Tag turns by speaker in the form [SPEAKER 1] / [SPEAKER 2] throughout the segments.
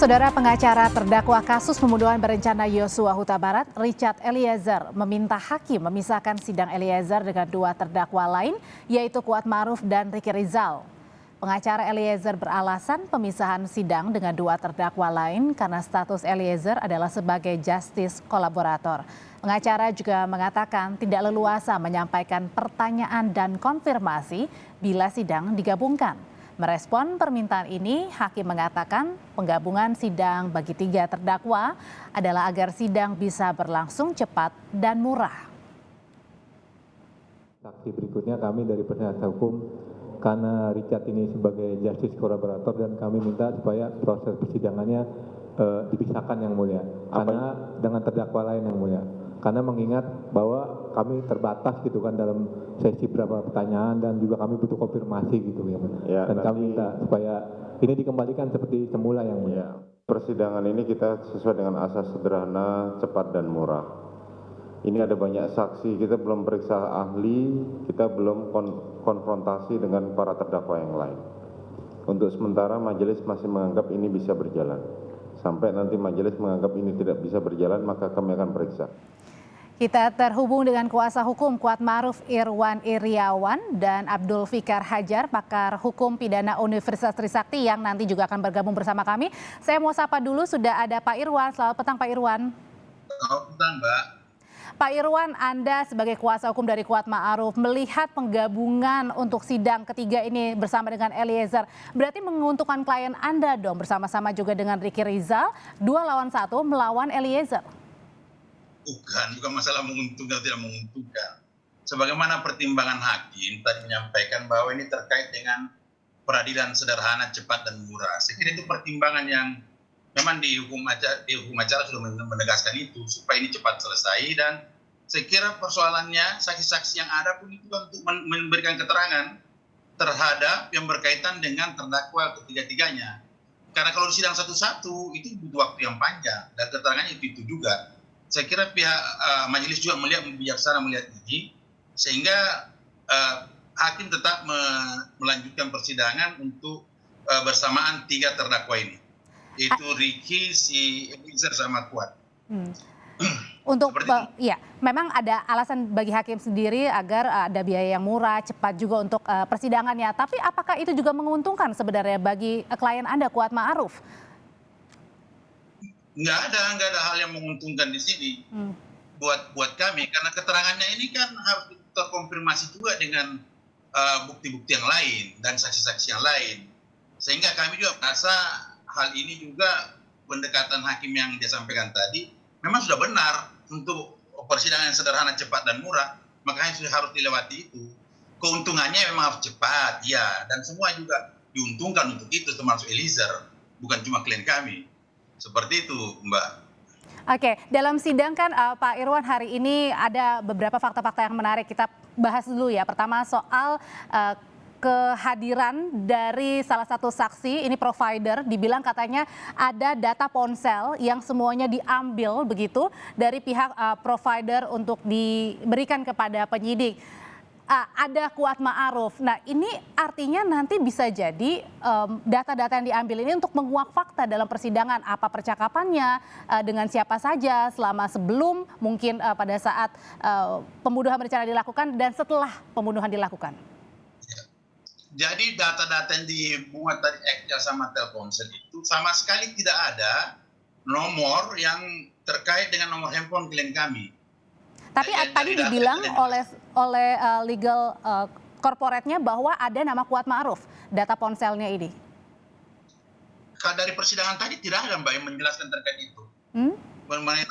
[SPEAKER 1] Saudara pengacara terdakwa kasus pembunuhan berencana Yosua Huta Barat, Richard Eliezer, meminta hakim memisahkan sidang Eliezer dengan dua terdakwa lain, yaitu Kuat Ma'ruf dan Ricky Rizal. Pengacara Eliezer beralasan pemisahan sidang dengan dua terdakwa lain karena status Eliezer adalah sebagai justice kolaborator. Pengacara juga mengatakan tidak leluasa menyampaikan pertanyaan dan konfirmasi bila sidang digabungkan. Merespon permintaan ini, hakim mengatakan penggabungan sidang bagi tiga terdakwa adalah agar sidang bisa berlangsung cepat dan murah.
[SPEAKER 2] Saksi berikutnya kami dari penasihat hukum, karena Richard ini sebagai justice kolaborator dan kami minta supaya proses persidangannya dipisahkan yang mulia. Karena dengan terdakwa lain yang mulia. Karena mengingat bahwa kami terbatas gitu kan dalam sesi beberapa pertanyaan dan juga kami butuh konfirmasi gitu ya. Dan kami minta supaya ini dikembalikan seperti semula yang mulia.
[SPEAKER 3] Persidangan ini kita sesuai dengan asas sederhana, cepat dan murah. Ini ada banyak saksi, kita belum periksa ahli, kita belum konfrontasi dengan para terdakwa yang lain. Untuk sementara majelis masih menganggap ini bisa berjalan. Sampai nanti majelis menganggap ini tidak bisa berjalan, maka kami akan periksa.
[SPEAKER 1] Kita terhubung dengan kuasa hukum Kuat Ma'ruf Irwan Iriawan dan Abdul Fikar Hajar, pakar hukum pidana Universitas Trisakti yang nanti juga akan bergabung bersama kami. Saya mau sapa dulu, sudah ada Pak Irwan. Selamat petang Pak Irwan.
[SPEAKER 4] Selamat petang Mbak.
[SPEAKER 1] Pak Irwan, Anda sebagai kuasa hukum dari Kuat Ma'ruf melihat penggabungan untuk sidang ketiga ini bersama dengan Eliezer, berarti menguntungkan klien Anda dong, bersama-sama juga dengan Ricky Rizal, 2 lawan 1 melawan Eliezer.
[SPEAKER 4] Bukan masalah menguntungkan atau tidak menguntungkan. Sebagaimana pertimbangan hakim tadi menyampaikan bahwa ini terkait dengan peradilan sederhana, cepat dan murah. Saya kira itu pertimbangan yang memang di hukum acara sudah menegaskan itu supaya ini cepat selesai, dan saya kira persoalannya saksi-saksi yang ada pun itu untuk memberikan keterangan terhadap yang berkaitan dengan terdakwa ketiga-tiganya. Karena kalau sidang satu-satu itu butuh waktu yang panjang dan keterangannya itu juga. Saya kira pihak majelis juga bijaksana melihat ini, sehingga hakim tetap melanjutkan persidangan untuk bersamaan tiga terdakwa ini, yaitu Ricky, si Eliezer sama Kuat.
[SPEAKER 1] Untuk ya, memang ada alasan bagi hakim sendiri agar ada biaya yang murah, cepat juga untuk persidangannya. Tapi apakah itu juga menguntungkan sebenarnya bagi klien Anda, Kuat Ma'ruf?
[SPEAKER 4] Nggak ada hal yang menguntungkan di sini buat kami, karena keterangannya ini kan harus terkonfirmasi juga dengan bukti-bukti yang lain dan saksi-saksi yang lain, sehingga kami juga merasa hal ini juga pendekatan hakim yang dia sampaikan tadi memang sudah benar untuk persidangan yang sederhana, cepat dan murah, makanya sudah harus dilewati itu. Keuntungannya memang harus cepat, ya, dan semua juga diuntungkan untuk itu, termasuk Eliezer, bukan cuma klien kami. Seperti itu, Mbak.
[SPEAKER 1] Oke, dalam sidang kan Pak Irwan, hari ini ada beberapa fakta-fakta yang menarik. Kita bahas dulu ya. Pertama soal kehadiran dari salah satu saksi, ini provider, dibilang katanya ada data ponsel yang semuanya diambil begitu dari pihak provider untuk diberikan kepada penyidik. Ada Kuat Ma'ruf. Nah, ini artinya nanti bisa jadi data-data yang diambil ini untuk menguak fakta dalam persidangan, apa percakapannya dengan siapa saja selama sebelum mungkin pada saat pembunuhan berencana dilakukan dan setelah pembunuhan dilakukan.
[SPEAKER 4] Jadi data-data yang dimuat tadi Excel sama Telkomsel itu sama sekali tidak ada nomor yang terkait dengan nomor handphone klien kami.
[SPEAKER 1] Tapi tadi dibilang oleh legal corporate-nya bahwa ada nama Kuat Ma'ruf, data ponselnya ini.
[SPEAKER 4] Dari persidangan tadi tidak ada Mbak yang menjelaskan terkait itu. Mengenai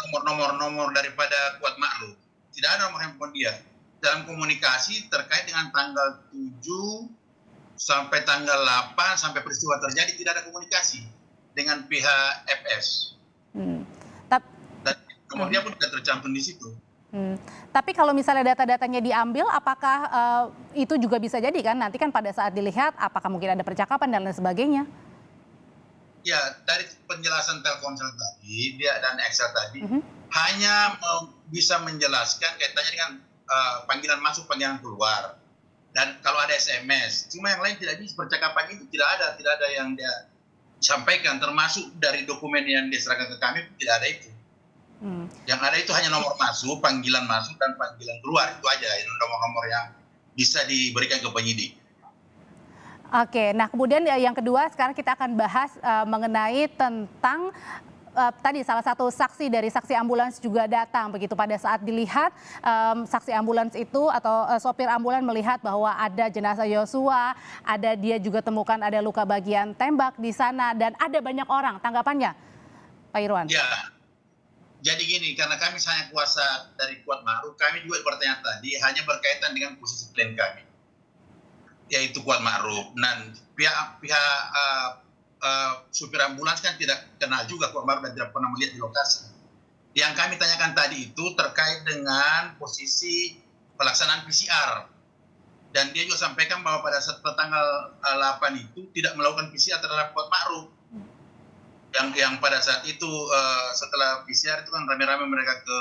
[SPEAKER 4] nomor daripada Kuat Ma'ruf. Tidak ada nomor handphone dia. Dalam komunikasi terkait dengan tanggal 7 sampai tanggal 8 sampai peristiwa terjadi tidak ada komunikasi dengan pihak FS. Dan nomornya pun tidak tercantum di situ.
[SPEAKER 1] Tapi kalau misalnya data-datanya diambil, apakah itu juga bisa jadi kan nanti kan pada saat dilihat apakah mungkin ada percakapan dan lain sebagainya?
[SPEAKER 4] Ya, dari penjelasan Telkomsel tadi dan Excel tadi hanya bisa menjelaskan kaitannya dengan panggilan masuk, panggilan keluar. Dan kalau ada SMS, cuma yang lain tidak bisa, percakapan itu tidak ada yang dia sampaikan, termasuk dari dokumen yang diserahkan ke kami tidak ada itu. Yang ada itu hanya nomor masuk, panggilan masuk, dan panggilan keluar. Itu aja nomor-nomor yang bisa diberikan ke penyidik.
[SPEAKER 1] Oke, nah kemudian yang kedua sekarang kita akan bahas mengenai tentang tadi salah satu saksi dari saksi ambulans juga datang begitu pada saat dilihat saksi ambulans itu atau sopir ambulans melihat bahwa ada jenazah Yosua, ada dia juga temukan ada luka bagian tembak di sana dan ada banyak orang. Tanggapannya, Pak Irwan?
[SPEAKER 4] Ya, jadi gini, karena kami hanya kuasa dari Kuat Ma'ruf, kami juga bertanya tadi hanya berkaitan dengan posisi klien kami, yaitu Kuat Ma'ruf. Dan pihak supir ambulans kan tidak kenal juga Kuat Ma'ruf dan tidak pernah melihat di lokasi. Yang kami tanyakan tadi itu terkait dengan posisi pelaksanaan PCR. Dan dia juga sampaikan bahwa pada saat tanggal 8 itu tidak melakukan PCR terhadap Kuat Ma'ruf. Yang pada saat itu setelah PCR itu kan rame-rame mereka ke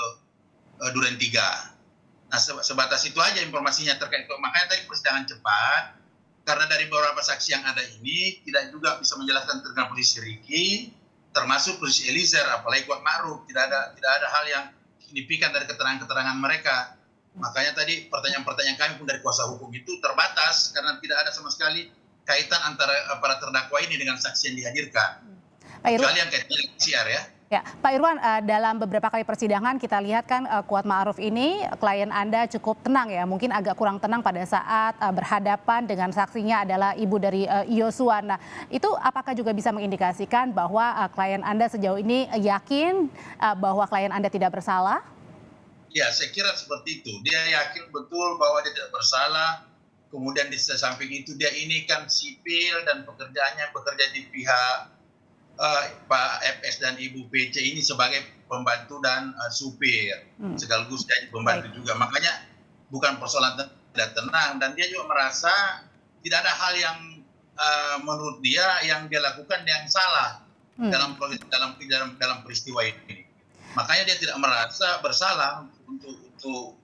[SPEAKER 4] Duren 3. Nah sebatas itu aja informasinya terkait itu. Makanya tadi persidangan cepat, karena dari beberapa saksi yang ada ini tidak juga bisa menjelaskan tentang posisi Ricky, termasuk posisi Eliezer, apalagi Kuat Ma'ruf. Tidak ada hal yang signifikan dari keterangan-keterangan mereka. Makanya tadi pertanyaan-pertanyaan kami pun dari kuasa hukum itu terbatas karena tidak ada sama sekali kaitan antara para terdakwa ini dengan saksi yang dihadirkan.
[SPEAKER 1] Pak Irwan,
[SPEAKER 4] Kecuali yang kaitannya PCR ya.
[SPEAKER 1] ya, Pak Irwan, dalam beberapa kali persidangan kita lihat kan Kuat Ma'ruf ini klien Anda cukup tenang ya, mungkin agak kurang tenang pada saat berhadapan dengan saksinya adalah ibu dari Yosua. Nah, itu apakah juga bisa mengindikasikan bahwa klien Anda sejauh ini yakin bahwa klien Anda tidak bersalah?
[SPEAKER 4] Ya, saya kira seperti itu. Dia yakin betul bahwa dia tidak bersalah. Kemudian di samping itu dia ini kan sipil dan pekerjaannya bekerja di pihak Pak FS dan Ibu PC ini sebagai pembantu dan supir, sekaligus jadi pembantu juga. Makanya bukan persoalan tidak tenang, dan dia juga merasa tidak ada hal yang menurut dia yang dia lakukan yang salah dalam peristiwa ini. Makanya dia tidak merasa bersalah untuk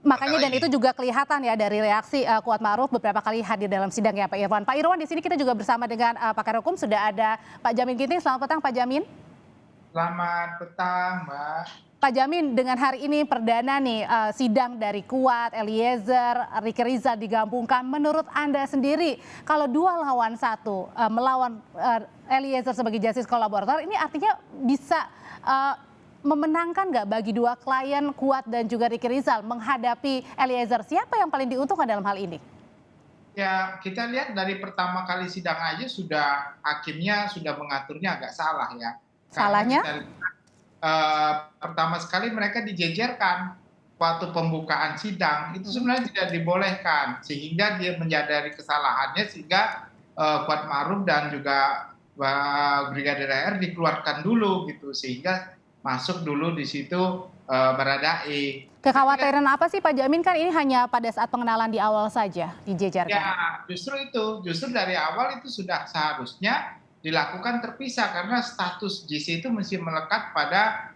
[SPEAKER 1] makanya dan itu juga kelihatan ya dari reaksi Kuat Ma'ruf beberapa kali hadir dalam sidang ya Pak Irwan. Pak Irwan, di sini kita juga bersama dengan pakar hukum sudah ada Pak Jamin Ginting. Selamat petang Pak Jamin.
[SPEAKER 5] Selamat petang Mbak.
[SPEAKER 1] Pak Jamin, dengan hari ini perdana nih sidang dari Kuat, Eliezer, Ricky Rizal digabungkan. Menurut Anda sendiri kalau 2 lawan 1 melawan Eliezer sebagai justice kolaborator ini artinya bisa memenangkan nggak bagi 2 klien Kuat dan juga Ricky Rizal menghadapi Eliezer? Siapa yang paling diuntungkan dalam hal ini?
[SPEAKER 5] Ya, kita lihat dari pertama kali sidang aja hakimnya sudah mengaturnya agak salah ya.
[SPEAKER 1] Salahnya?
[SPEAKER 5] Pertama sekali mereka dijejerkan waktu pembukaan sidang itu sebenarnya tidak dibolehkan, sehingga dia menyadari kesalahannya sehingga Kuat Ma'ruf dan juga Brigadir R dikeluarkan dulu gitu, sehingga masuk dulu di situ Baradae.
[SPEAKER 1] Kekhawatiran apa sih Pak Jamin, kan ini hanya pada saat pengenalan di awal saja dijejarkan?
[SPEAKER 5] Ya, justru dari awal itu sudah seharusnya dilakukan terpisah karena status JC itu mesti melekat pada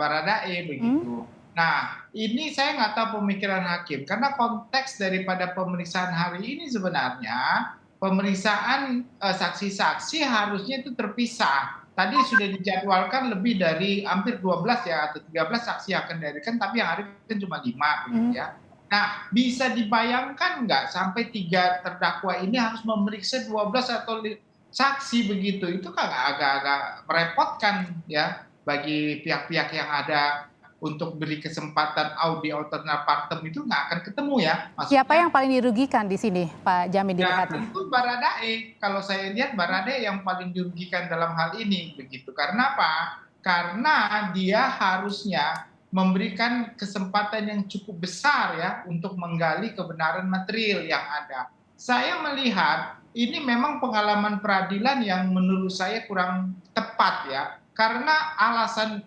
[SPEAKER 5] Baradae begitu. Nah, ini saya nggak tahu pemikiran hakim karena konteks daripada pemeriksaan hari ini sebenarnya pemeriksaan saksi-saksi harusnya itu terpisah. Tadi sudah dijadwalkan lebih dari hampir 12 ya atau 13 saksi yang akan dihadirkan, tapi yang hadir cuma 5 begitu ya. Nah, bisa dibayangkan nggak sampai 3 terdakwa ini harus memeriksa 12 atau saksi begitu? Itu kan agak-agak merepotkan ya bagi pihak-pihak yang ada untuk beri kesempatan audi alternatif partem itu nggak akan ketemu ya. Maksudnya,
[SPEAKER 1] siapa yang paling dirugikan di sini Pak Jamin dilihatnya?
[SPEAKER 5] Tentu Baradae. Kalau saya lihat Baradae yang paling dirugikan dalam hal ini begitu. Karena apa? Karena dia harusnya memberikan kesempatan yang cukup besar ya untuk menggali kebenaran material yang ada. Saya melihat ini memang pengalaman peradilan yang menurut saya kurang tepat ya. Karena alasan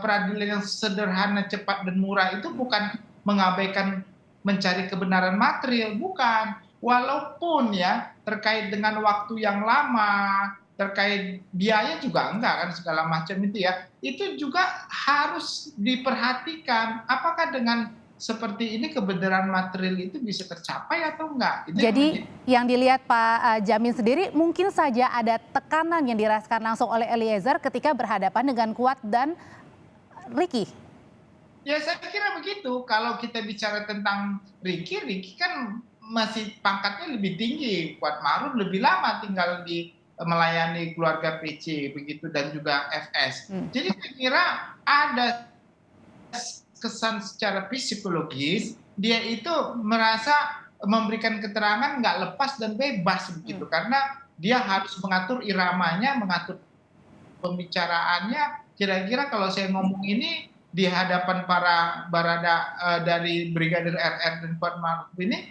[SPEAKER 5] peradilan yang sederhana, cepat dan murah itu bukan mengabaikan mencari kebenaran material, bukan. Walaupun ya terkait dengan waktu yang lama, terkait biaya juga enggak kan segala macam itu ya. Itu juga harus diperhatikan apakah dengan seperti ini kebenaran material itu bisa tercapai atau enggak? Itu yang
[SPEAKER 1] Jadi yang dilihat Pak Jamin sendiri mungkin saja ada tekanan yang dirasakan langsung oleh Eliezer ketika berhadapan dengan Kuat dan Ricky.
[SPEAKER 5] ya saya kira begitu. Kalau kita bicara tentang Ricky kan masih pangkatnya lebih tinggi. Kuat Ma'ruf lebih lama tinggal di melayani keluarga PC begitu dan juga FS. Jadi saya kira ada kesan secara psikologis dia itu merasa memberikan keterangan nggak lepas dan bebas begitu karena dia harus mengatur iramanya, mengatur pembicaraannya. Kira-kira kalau saya ngomong ini di hadapan para barada dari Brigadir RR dan Kuat Ma'ruf ini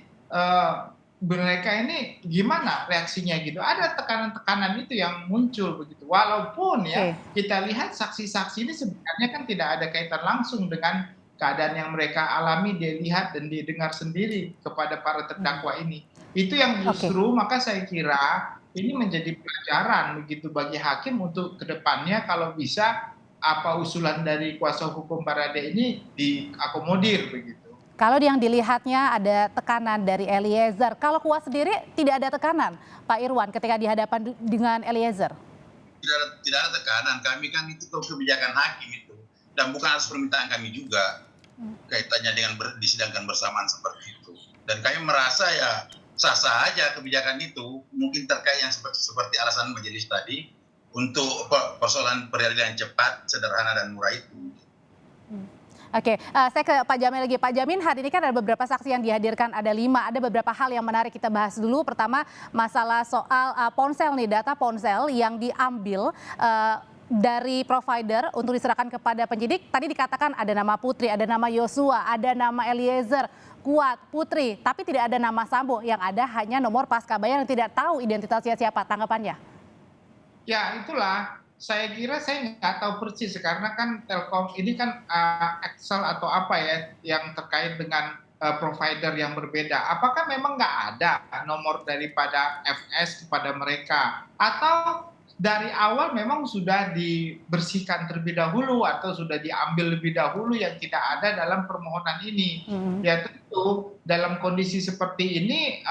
[SPEAKER 5] mereka ini gimana reaksinya gitu. Ada tekanan-tekanan itu yang muncul begitu. Walaupun ya kita lihat saksi-saksi ini sebenarnya kan tidak ada kaitan langsung dengan keadaan yang mereka alami, dia lihat dan didengar sendiri kepada para terdakwa ini. Itu yang justru maka saya kira ini menjadi pelajaran begitu bagi hakim untuk kedepannya kalau bisa apa usulan dari kuasa hukum Baradae ini diakomodir begitu.
[SPEAKER 1] Kalau yang dilihatnya ada tekanan dari Eliezer, kalau Kuat sendiri tidak ada tekanan, Pak Irwan, ketika dihadapan dengan Eliezer?
[SPEAKER 4] Tidak ada tekanan, kami kan itu kebijakan hakim itu. Dan bukan atas permintaan kami juga, kaitannya dengan disidangkan bersamaan seperti itu. Dan kami merasa ya sah-sah aja kebijakan itu, mungkin terkait yang seperti alasan majelis tadi, untuk persoalan peradilan cepat, sederhana, dan murah itu.
[SPEAKER 1] Oke, saya ke Pak Jamin lagi. Pak Jamin, hari ini kan ada beberapa saksi yang dihadirkan, ada 5. Ada beberapa hal yang menarik kita bahas dulu. Pertama, masalah soal ponsel nih, data ponsel yang diambil dari provider untuk diserahkan kepada penyidik. Tadi dikatakan ada nama Putri, ada nama Yosua, ada nama Eliezer, Kuat, Putri, tapi tidak ada nama Sambo. Yang ada hanya nomor pascabayar yang tidak tahu identitasnya siapa. Tanggapannya?
[SPEAKER 5] Ya itulah, saya kira saya nggak tahu persis karena kan Telkom ini kan Excel atau apa ya yang terkait dengan provider yang berbeda. Apakah memang nggak ada nomor daripada FS kepada mereka? Atau dari awal memang sudah dibersihkan terlebih dahulu atau sudah diambil lebih dahulu yang tidak ada dalam permohonan ini? Ya tentu dalam kondisi seperti ini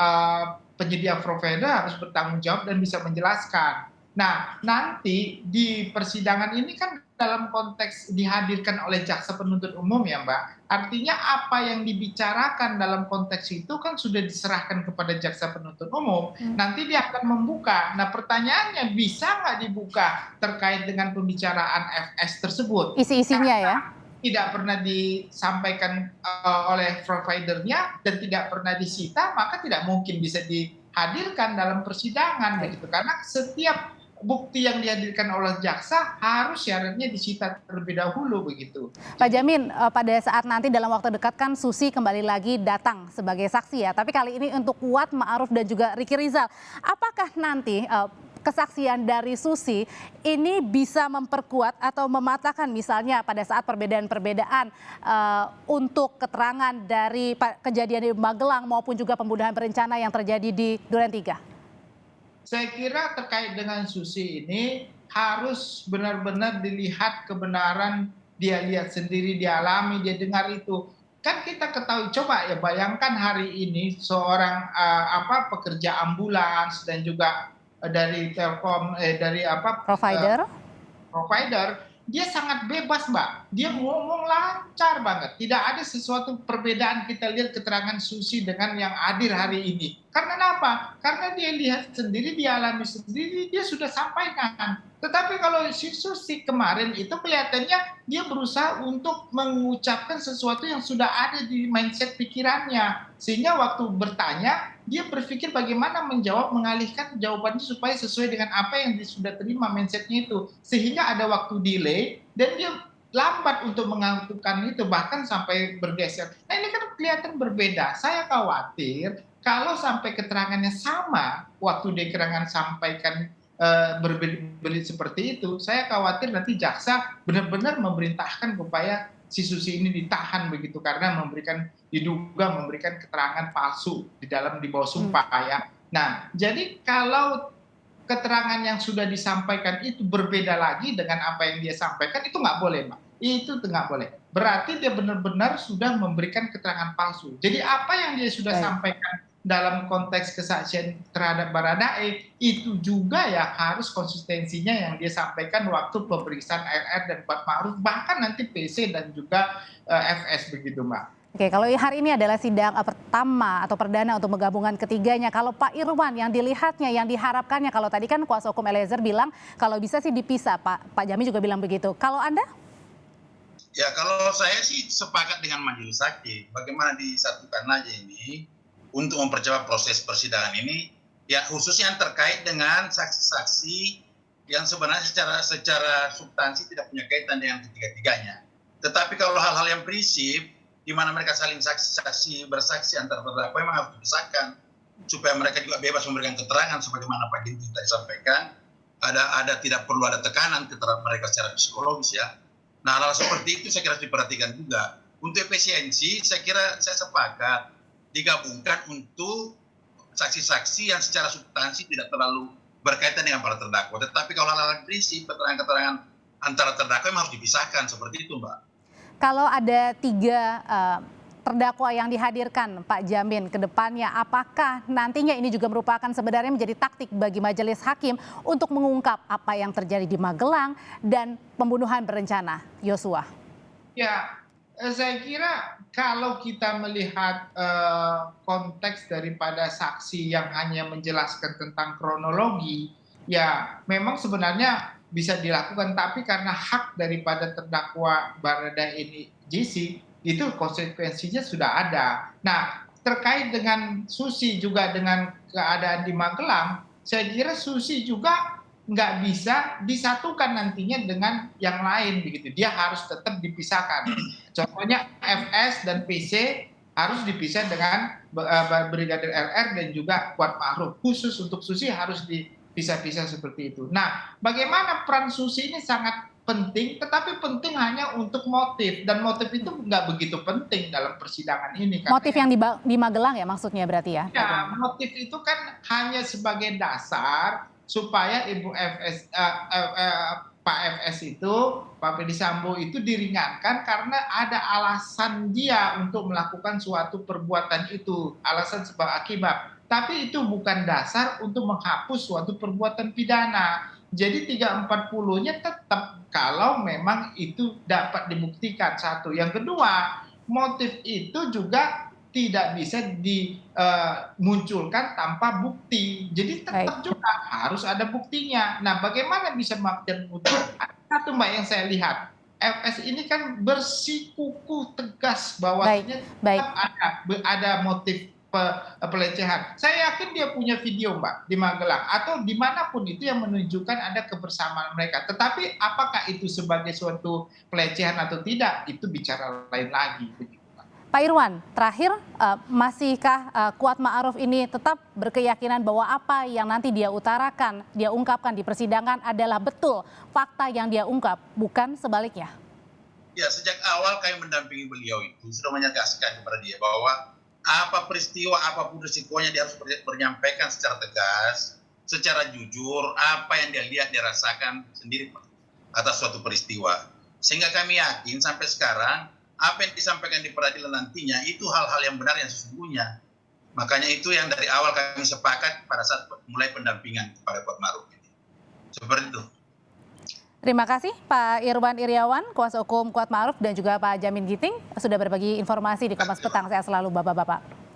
[SPEAKER 5] penyedia provider harus bertanggung jawab dan bisa menjelaskan. Nah, nanti di persidangan ini kan dalam konteks dihadirkan oleh jaksa penuntut umum ya Mbak. Artinya apa yang dibicarakan dalam konteks itu kan sudah diserahkan kepada jaksa penuntut umum. Nanti dia akan membuka. Nah pertanyaannya bisa nggak dibuka terkait dengan pembicaraan FS tersebut?
[SPEAKER 1] Isi-isinya ya?
[SPEAKER 5] Tidak pernah disampaikan oleh providernya dan tidak pernah disita, maka tidak mungkin bisa dihadirkan dalam persidangan begitu. Karena setiap bukti yang dihadirkan oleh jaksa harus syaratnya disita terlebih dahulu begitu.
[SPEAKER 1] Pak Jamin, pada saat nanti dalam waktu dekat kan Susi kembali lagi datang sebagai saksi ya. Tapi kali ini untuk Kuat, Ma'ruf dan juga Ricky Rizal. Apakah nanti kesaksian dari Susi ini bisa memperkuat atau mematahkan misalnya pada saat perbedaan-perbedaan untuk keterangan dari kejadian di Magelang maupun juga pembunuhan berencana yang terjadi di Duren 3?
[SPEAKER 5] Saya kira terkait dengan Susi ini harus benar-benar dilihat kebenaran, dia lihat sendiri, dia alami, dia dengar itu. Kan kita ketahui, coba ya bayangkan hari ini seorang pekerja ambulans dan juga dari Telkom dari provider dia sangat bebas Mbak, dia ngomong lancar banget, tidak ada sesuatu perbedaan kita lihat keterangan Susi dengan yang hadir hari ini. Karena apa? Karena dia lihat sendiri, dia alami sendiri, dia sudah sampaikan. Tetapi kalau si Susi kemarin itu kelihatannya dia berusaha untuk mengucapkan sesuatu yang sudah ada di mindset pikirannya. Sehingga waktu bertanya, dia berpikir bagaimana menjawab, mengalihkan jawabannya supaya sesuai dengan apa yang dia sudah terima mindsetnya itu. Sehingga ada waktu delay dan dia lambat untuk mengaturkan itu, bahkan sampai bergeser. Nah ini kan kelihatan berbeda. Saya khawatir kalau sampai keterangannya sama, waktu dia keterangan sampaikan berbeda seperti itu, saya khawatir nanti jaksa benar-benar memerintahkan supaya si Susi ini ditahan begitu karena diduga memberikan keterangan palsu di bawah sumpah ya. Nah, jadi kalau keterangan yang sudah disampaikan itu berbeda lagi dengan apa yang dia sampaikan, itu nggak boleh, Mbak. itu nggak boleh. Berarti dia benar-benar sudah memberikan keterangan palsu. Jadi apa yang dia sudah
[SPEAKER 1] Baik.
[SPEAKER 5] sampaikan dalam konteks kesaksian terhadap Baradae itu juga ya harus konsistensinya yang dia sampaikan waktu pemeriksaan RR dan Kuat Ma'ruf, bahkan nanti PC dan juga FS begitu, Mbak.
[SPEAKER 1] Oke, kalau hari ini adalah sidang pertama atau perdana untuk menggabungkan ketiganya. Kalau Pak Irwan yang dilihatnya, yang diharapkannya, kalau tadi kan kuasa hukum Eliezer bilang kalau bisa sih dipisah, Pak Jamin juga bilang begitu. Kalau Anda?
[SPEAKER 4] Ya kalau saya sih sepakat dengan majelis hakim, bagaimana disatukan aja ini untuk mempercepat proses persidangan ini, ya khususnya yang terkait dengan saksi-saksi yang sebenarnya secara substansi tidak punya kaitan dengan ketiga-tiganya. Tetapi kalau hal-hal yang prinsip, di mana mereka saling saksi bersaksi antar terdakwa memang harus dipisahkan supaya mereka juga bebas memberikan keterangan sebagaimana Pak Ginting tadi sampaikan. Ada tidak perlu ada tekanan keterangan mereka secara psikologis ya. Nah hal seperti itu saya kira harus diperhatikan juga. Untuk efisiensi saya kira saya sepakat digabungkan untuk saksi-saksi yang secara substansi tidak terlalu berkaitan dengan para terdakwa. Tetapi kalau hal-hal prinsip keterangan-keterangan antara terdakwa memang harus dipisahkan seperti itu, Mbak.
[SPEAKER 1] Kalau ada 3 terdakwa yang dihadirkan Pak Jamin ke depannya, apakah nantinya ini juga merupakan sebenarnya menjadi taktik bagi majelis hakim untuk mengungkap apa yang terjadi di Magelang dan pembunuhan berencana Yosua?
[SPEAKER 5] Ya, saya kira kalau kita melihat konteks daripada saksi yang hanya menjelaskan tentang kronologi, ya memang sebenarnya bisa dilakukan, tapi karena hak daripada terdakwa Baradae ini JC, itu konsekuensinya sudah ada. Nah, terkait dengan Susi juga dengan keadaan di Magelang, saya kira Susi juga nggak bisa disatukan nantinya dengan yang lain begitu. Dia harus tetap dipisahkan. Contohnya FS dan PC harus dipisah dengan Brigadir RR dan juga Kuat Ma'ruf. Khusus untuk Susi harus dipisah-pisah seperti itu. Nah, bagaimana peran Susi ini sangat penting, tetapi penting hanya untuk motif, dan motif itu nggak begitu penting dalam persidangan ini.
[SPEAKER 1] Motif yang di Magelang ya maksudnya berarti ya?
[SPEAKER 5] Ya, motif itu kan hanya sebagai dasar supaya Ibu FS, Pak FS itu, Pak Ferdy Sambo itu diringankan karena ada alasan dia untuk melakukan suatu perbuatan itu, alasan sebab akibat. Tapi itu bukan dasar untuk menghapus suatu perbuatan pidana. Jadi 340-nya tetap kalau memang itu dapat dibuktikan, satu. Yang kedua, motif itu juga tidak bisa dimunculkan tanpa bukti. Jadi tetap juga harus ada buktinya. Nah, bagaimana bisa memastikan bukti? Satu, Mbak, yang saya lihat, FS ini kan bersikukuh tegas bahwasanya tetap ada motif pelecehan. Saya yakin dia punya video, Mbak, di Magelang atau dimanapun itu yang menunjukkan ada kebersamaan mereka. Tetapi apakah itu sebagai suatu pelecehan atau tidak, itu bicara lain lagi.
[SPEAKER 1] Pak Irwan, terakhir masihkah Kuat Ma'ruf ini tetap berkeyakinan bahwa apa yang nanti dia utarakan, dia ungkapkan di persidangan adalah betul fakta yang dia ungkap, bukan sebaliknya?
[SPEAKER 4] Ya, sejak awal kami mendampingi beliau itu sudah menegaskan kepada dia bahwa apa peristiwa, apapun risikonya dia harus menyampaikan secara tegas, secara jujur, apa yang dia lihat, dia rasakan sendiri atas suatu peristiwa. Sehingga kami yakin sampai sekarang, apa yang disampaikan di peradilan nantinya itu hal-hal yang benar yang sesungguhnya. Makanya itu yang dari awal kami sepakat pada saat mulai pendampingan kepada Kuat Ma'ruf ini. Seperti itu.
[SPEAKER 1] Terima kasih Pak Irwan Iriawan, kuasa hukum Kuat Ma'ruf, dan juga Pak Jamin Ginting sudah berbagi informasi di Kompas Petang. Sehat selalu Bapak-Bapak.